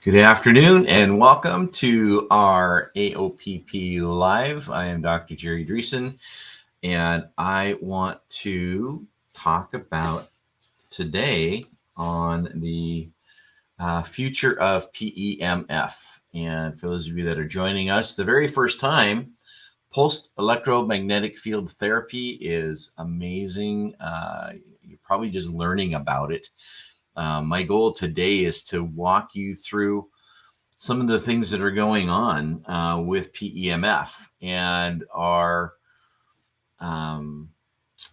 Good afternoon and welcome to our AOPP Live. I am Dr. Jerry Dreessen, and I want to talk about today on the future of PEMF. And for those of you that are joining us the very first time, pulsed electromagnetic field therapy is amazing. You're probably just learning about it. My goal today is to walk you through some of the things that are going on with PEMF, and our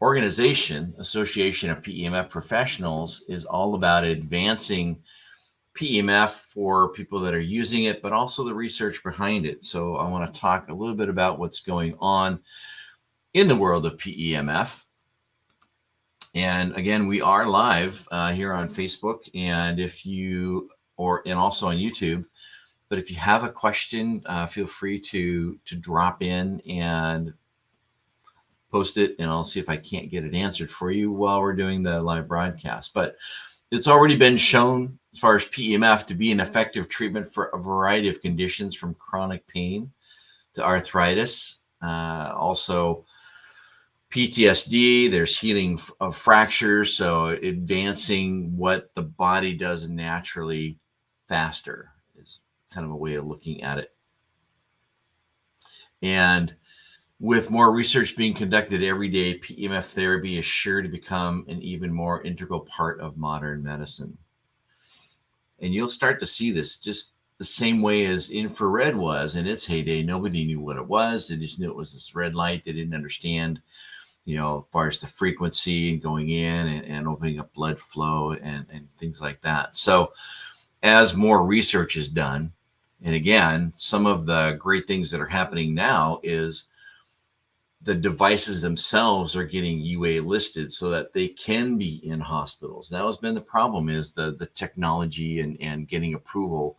organization, Association of PEMF Professionals, is all about advancing PEMF for people that are using it, but also the research behind it. So I want to talk a little bit about what's going on in the world of PEMF. And again, we are live here on Facebook, and and also on YouTube. But if you have a question, feel free to drop in and post it, and I'll see if I can't get it answered for you while we're doing the live broadcast. But it's already been shown, as far as PEMF, to be an effective treatment for a variety of conditions, from chronic pain to arthritis, also PTSD. There's healing of fractures, so advancing what the body does naturally faster is kind of a way of looking at it. And with more research being conducted every day, PEMF therapy is sure to become an even more integral part of modern medicine. And you'll start to see this just the same way as infrared was in its heyday. Nobody knew what it was. They just knew it was this red light. They didn't understand, as far as the frequency going in and opening up blood flow and things like that. So as more research is done, and again, some of the great things that are happening now is the devices themselves are getting UA listed so that they can be in hospitals. That has been the problem, is the technology and getting approval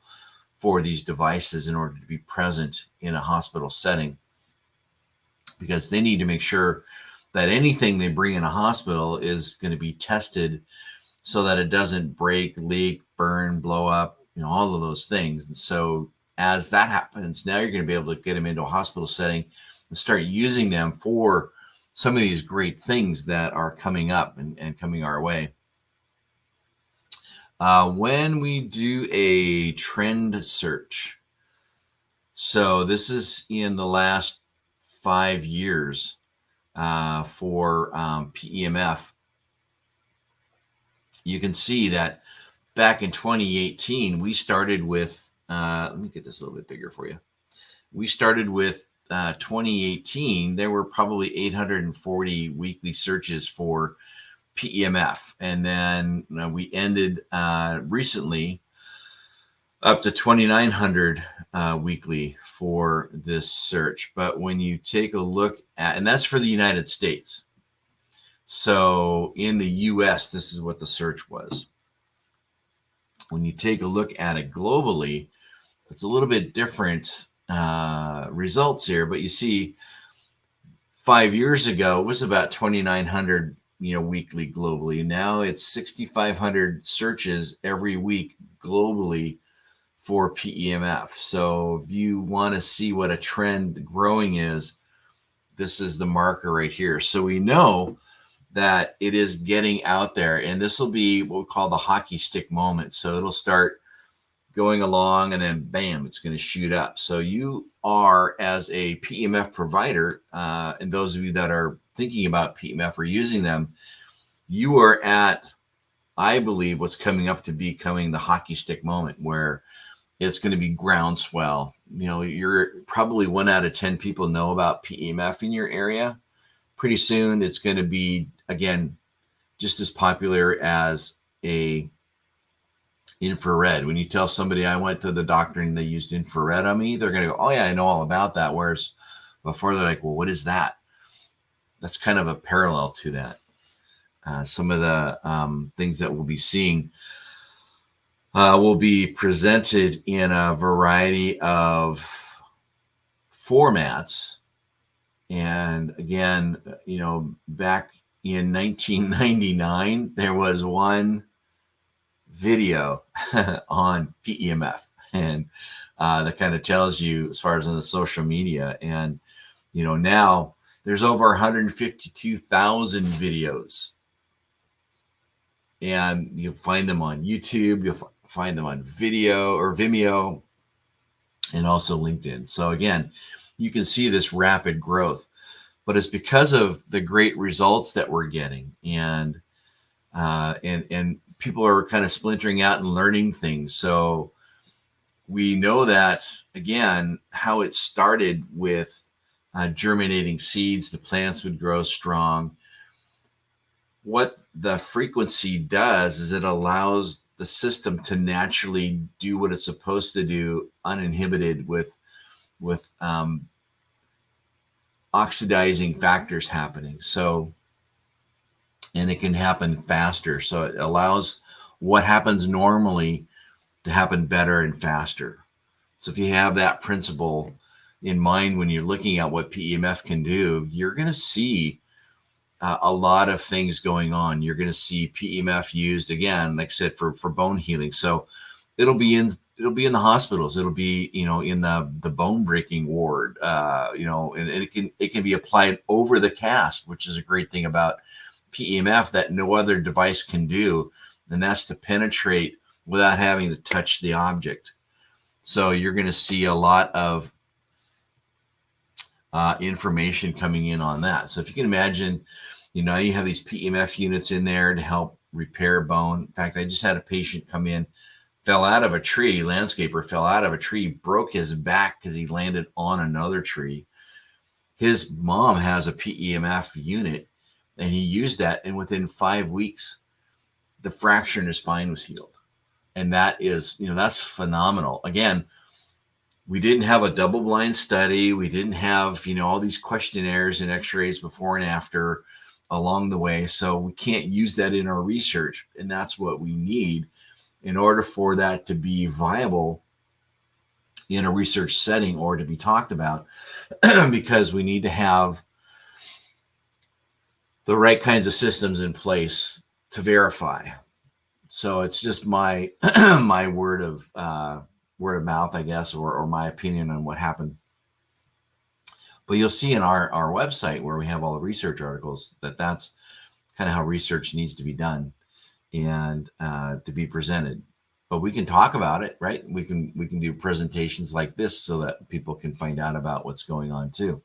for these devices in order to be present in a hospital setting, because they need to make sure that anything they bring in a hospital is going to be tested so that it doesn't break, leak, burn, blow up, all of those things. And so as that happens, now you're going to be able to get them into a hospital setting and start using them for some of these great things that are coming up and coming our way. When we do a trend search, so this is in the last 5 years for PEMF, you can see that back in 2018, we started with, let me get this a little bit bigger for you. We started with 2018, there were probably 840 weekly searches for PEMF. And then we ended recently up to 2,900 weekly for this search. But when you take a look at, and that's for the United States. So in the US, this is what the search was. When you take a look at it globally, it's a little bit different results here, but you see 5 years ago, it was about 2,900, weekly globally. Now it's 6,500 searches every week globally for PEMF. So if you want to see what a trend growing is, this is the marker right here. So we know that it is getting out there, and this will be what we call the hockey stick moment. So it'll start going along and then bam, it's going to shoot up. So you are, as a PEMF provider, and those of you that are thinking about PEMF or using them, you are at, I believe, what's coming up to becoming the hockey stick moment, where it's going to be groundswell. You're probably 1 out of 10 people know about PEMF in your area. Pretty soon it's going to be, again, just as popular as a infrared. When you tell somebody I went to the doctor and they used infrared on me, they're going to go, oh yeah, I know all about that. Whereas before, they're like, well, what is that? That's kind of a parallel to that. Some of the things that we'll be seeing will be presented in a variety of formats. And again, back in 1999, there was one video on PEMF. And that kind of tells you as far as on the social media. And, now there's over 152,000 videos, and you'll find them on YouTube. You'll find them on video or Vimeo, and also LinkedIn. So again, you can see this rapid growth, but it's because of the great results that we're getting, and people are kind of splintering out and learning things. So we know that, again, how it started with germinating seeds, the plants would grow strong. What the frequency does is it allows the system to naturally do what it's supposed to do, uninhibited with oxidizing factors happening. So, and it can happen faster. So it allows what happens normally to happen better and faster. So if you have that principle in mind when you're looking at what PEMF can do, you're going to see a lot of things going on. You're going to see PEMF used, again, like I said, for bone healing. So it'll be in the hospitals. It'll be, in the bone breaking ward, and it can be applied over the cast, which is a great thing about PEMF that no other device can do. And that's to penetrate without having to touch the object. So you're going to see a lot of information coming in on that. So if you can imagine, you have these PEMF units in there to help repair bone. In fact, I just had a patient come in, fell out of a tree, landscaper fell out of a tree, broke his back because he landed on another tree. His mom has a PEMF unit, and he used that, and within 5 weeks, the fracture in his spine was healed. And that is, that's phenomenal. Again, we didn't have a double-blind study. We didn't have, all these questionnaires and x-rays before and after along the way. So we can't use that in our research. And that's what we need in order for that to be viable in a research setting or to be talked about, because we need to have the right kinds of systems in place to verify. So it's just my my word of mouth, I guess, or my opinion on what happened. But you'll see in our website where we have all the research articles that's kind of how research needs to be done and to be presented. But we can talk about it, right? We can do presentations like this so that people can find out about what's going on too.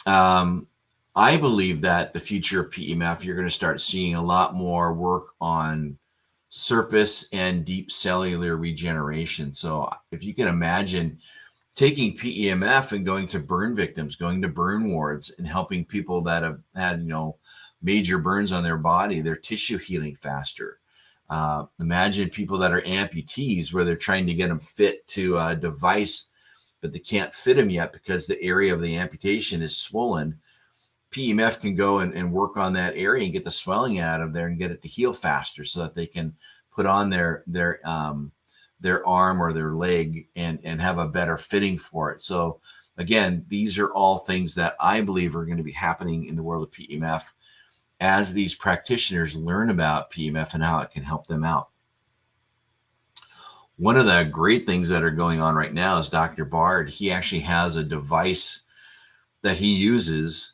I believe that the future of PEMF, you're going to start seeing a lot more work on surface and deep cellular regeneration. So if you can imagine taking PEMF and going to burn victims, going to burn wards and helping people that have had, major burns on their body, their tissue healing faster. Imagine people that are amputees where they're trying to get them fit to a device, but they can't fit them yet because the area of the amputation is swollen. PEMF can go and work on that area and get the swelling out of there and get it to heal faster so that they can put on their arm or their leg and have a better fitting for it. So again, these are all things that I believe are going to be happening in the world of PEMF as these practitioners learn about PEMF and how it can help them out. One of the great things that are going on right now is Dr. Bard. He actually has a device that he uses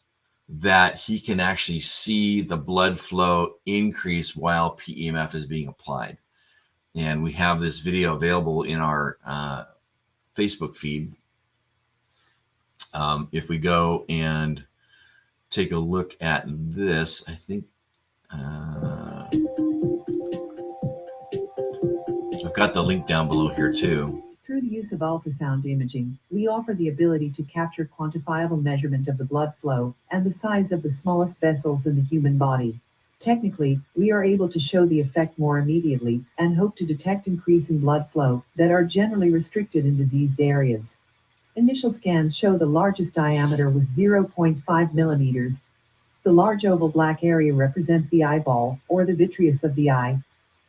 that he can actually see the blood flow increase while PEMF is being applied. And we have this video available in our Facebook feed. If we go and take a look at this, I think I've got the link down below here too. Through the use of ultrasound imaging, we offer the ability to capture quantifiable measurement of the blood flow and the size of the smallest vessels in the human body. Technically, we are able to show the effect more immediately and hope to detect increasing blood flow that are generally restricted in diseased areas. Initial scans show the largest diameter was 0.5 millimeters. The large oval black area represents the eyeball, or the vitreous of the eye.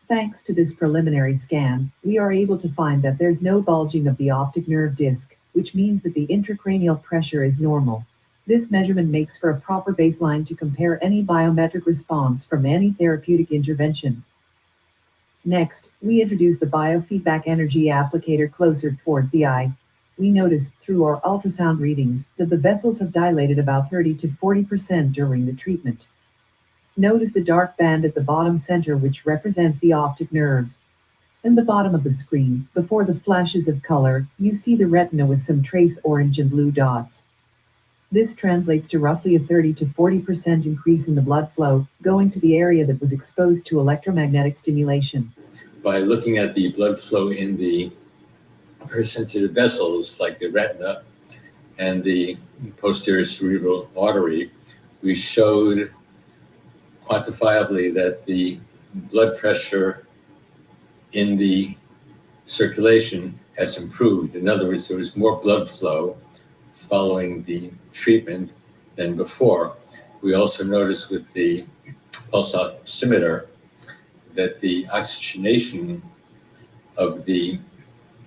Thanks to this preliminary scan, we are able to find that there's no bulging of the optic nerve disc, which means that the intracranial pressure is normal. This measurement makes for a proper baseline to compare any biometric response from any therapeutic intervention. Next, we introduce the biofeedback energy applicator closer towards the eye. We notice through our ultrasound readings that the vessels have dilated about 30 to 40% during the treatment. Notice the dark band at the bottom center, which represents the optic nerve. In the bottom of the screen, before the flashes of color, you see the retina with some trace orange and blue dots. This translates to roughly a 30 to 40% increase in the blood flow going to the area that was exposed to electromagnetic stimulation. By looking at the blood flow in the very sensitive vessels like the retina and the posterior cerebral artery, we showed quantifiably that the blood pressure in the circulation has improved. In other words, there was more blood flow following the treatment than before. We also noticed with the pulse oximeter that the oxygenation of the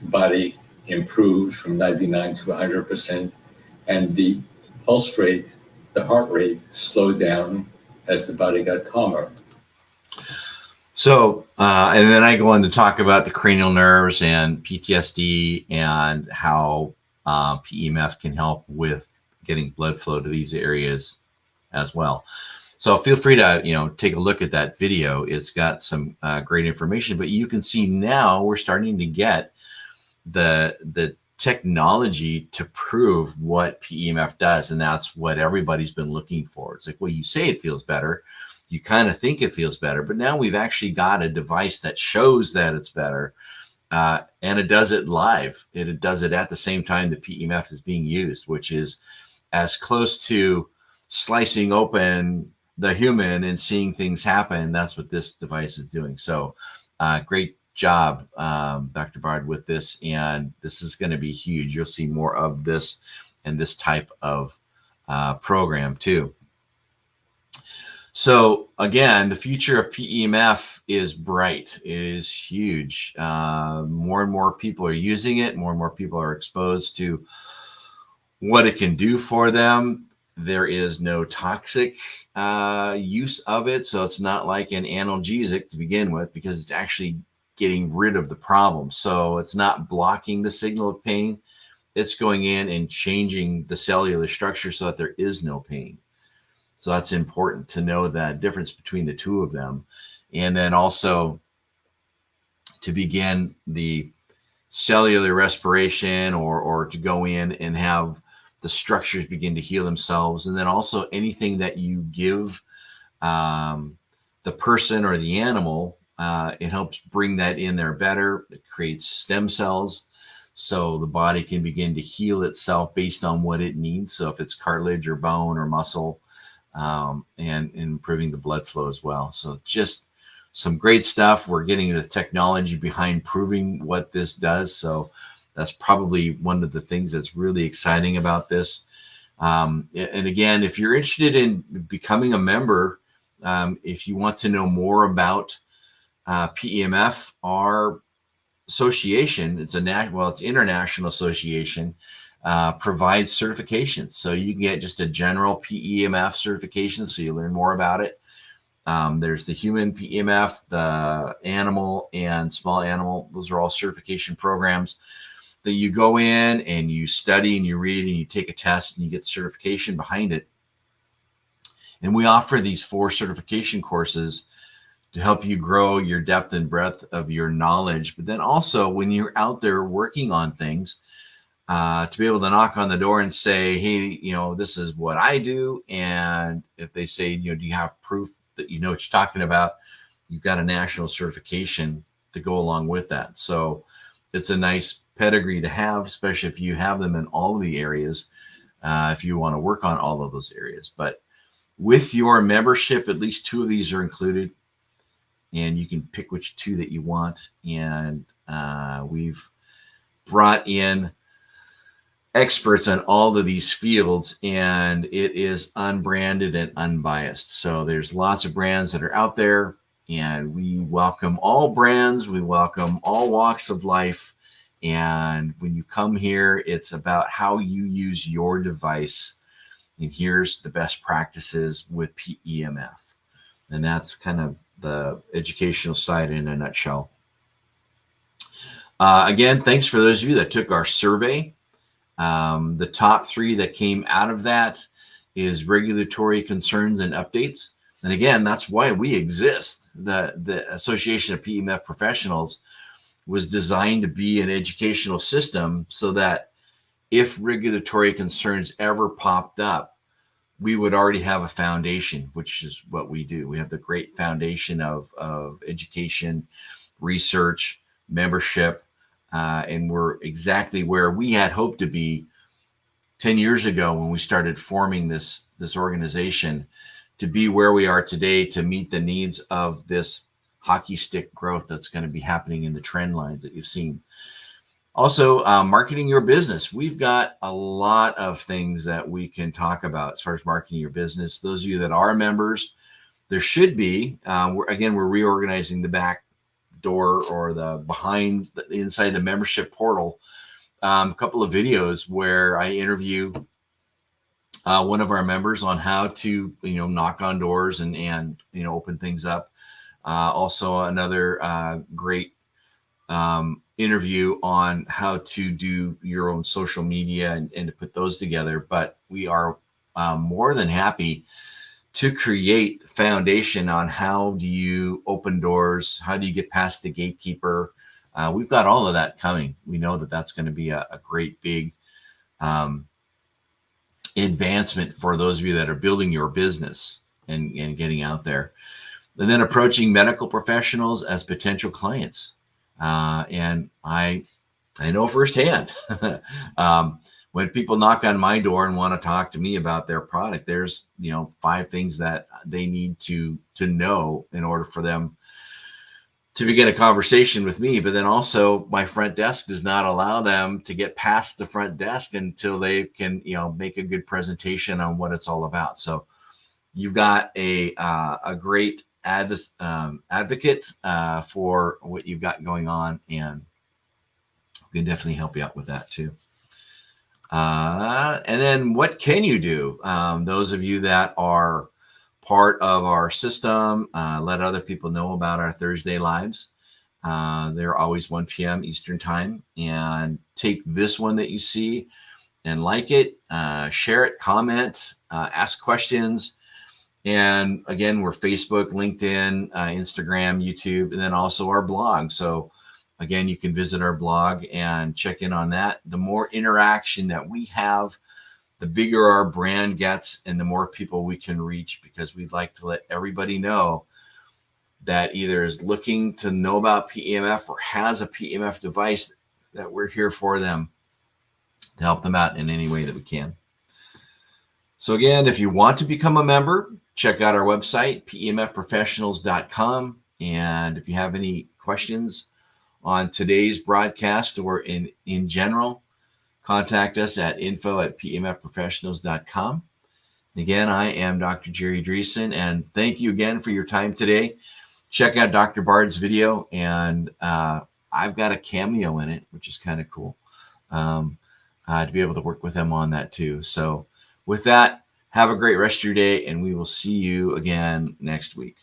body improved from 99 to 100%, and the pulse rate, the heart rate, slowed down as the body got calmer. So, and then I go on to talk about the cranial nerves and PTSD and how PEMF can help with getting blood flow to these areas as well. So feel free to, take a look at that video. It's got some great information, but you can see now we're starting to get the technology to prove what PEMF does. And that's what everybody's been looking for. It's like, well, you say it feels better. You kind of think it feels better, but now we've actually got a device that shows that it's better. And it does it live. It does it at the same time the PEMF is being used, which is as close to slicing open the human and seeing things happen. That's what this device is doing. So great job, Dr. Bard, with this. And this is going to be huge. You'll see more of this and this type of program too. So again, the future of PEMF is bright. It is huge. More and more people are using it. More and more people are exposed to what it can do for them. There is no toxic use of it. So it's not like an analgesic to begin with, because it's actually getting rid of the problem. So it's not blocking the signal of pain. It's going in and changing the cellular structure so that there is no pain. So that's important to know that difference between the two of them. And then also to begin the cellular respiration or to go in and have the structures begin to heal themselves. And then also anything that you give the person or the animal, it helps bring that in there better. It creates stem cells. So the body can begin to heal itself based on what it needs. So if it's cartilage or bone or muscle, and improving the blood flow as well. So just some great stuff. We're getting the technology behind proving what this does. So that's probably one of the things that's really exciting about this. And again, if you're interested in becoming a member, if you want to know more about PEMF, our association, it's international association, provides certifications. So you can get just a general PEMF certification, so you learn more about it. There's the human PEMF, the animal and small animal. Those are all certification programs that you go in and you study and you read and you take a test and you get certification behind it. And we offer these 4 certification courses to help you grow your depth and breadth of your knowledge. But then also when you're out there working on things, to be able to knock on the door and say, hey, this is what I do. And if they say, do you have proof that you know what you're talking about? You've got a national certification to go along with that. So it's a nice pedigree to have, especially if you have them in all of the areas, if you want to work on all of those areas. But with your membership, at least 2 of these are included, and you can pick which 2 that you want. And we've brought in experts on all of these fields, and it is unbranded and unbiased. So there's lots of brands that are out there, and we welcome all brands. We welcome all walks of life. And when you come here, it's about how you use your device. And here's the best practices with PEMF. And that's kind of the educational side in a nutshell. Again, thanks for those of you that took our survey. The top 3 that came out of that is regulatory concerns and updates. And again, that's why we exist. The Association of PEMF Professionals was designed to be an educational system so that if regulatory concerns ever popped up, we would already have a foundation, which is what we do. We have the great foundation of education, research, membership, and we're exactly where we had hoped to be 10 years ago when we started forming this organization, to be where we are today to meet the needs of this hockey stick growth that's going to be happening in the trend lines that you've seen. Also, marketing your business. We've got a lot of things that we can talk about as far as marketing your business. Those of you that are members, there should be, we're reorganizing the back door or the inside the membership portal. A couple of videos where I interview one of our members on how to, knock on doors and open things up. Also another great interview on how to do your own social media and to put those together. But we are more than happy to create the foundation on how do you open doors, how do you get past the gatekeeper. We've got all of that coming. We know that that's going to be a great big advancement for those of you that are building your business and getting out there. And then approaching medical professionals as potential clients. And I know firsthand when people knock on my door and want to talk to me about their product, there's 5 things that they need to know in order for them to begin a conversation with me. But then also my front desk does not allow them to get past the front desk until they can make a good presentation on what it's all about. So you've got a great advocate for what you've got going on, and we can definitely help you out with that too. And then what can you do? Those of you that are part of our system, let other people know about our Thursday lives. They're always 1 p.m. Eastern time, and take this one that you see and like it, share it, comment, ask questions. And again, we're Facebook, LinkedIn, Instagram, YouTube, and then also our blog. So again, you can visit our blog and check in on that. The more interaction that we have, the bigger our brand gets and the more people we can reach, because we'd like to let everybody know that either is looking to know about PEMF or has a PEMF device, that we're here for them to help them out in any way that we can. So again, if you want to become a member, check out our website, PEMFprofessionals.com. And if you have any questions on today's broadcast or in general, contact us at info@PEMFprofessionals.com. Again, I am Dr. Jerry Dreessen, and thank you again for your time today. Check out Dr. Bard's video, and I've got a cameo in it, which is kind of cool to be able to work with him on that too. So with that, have a great rest of your day, and we will see you again next week.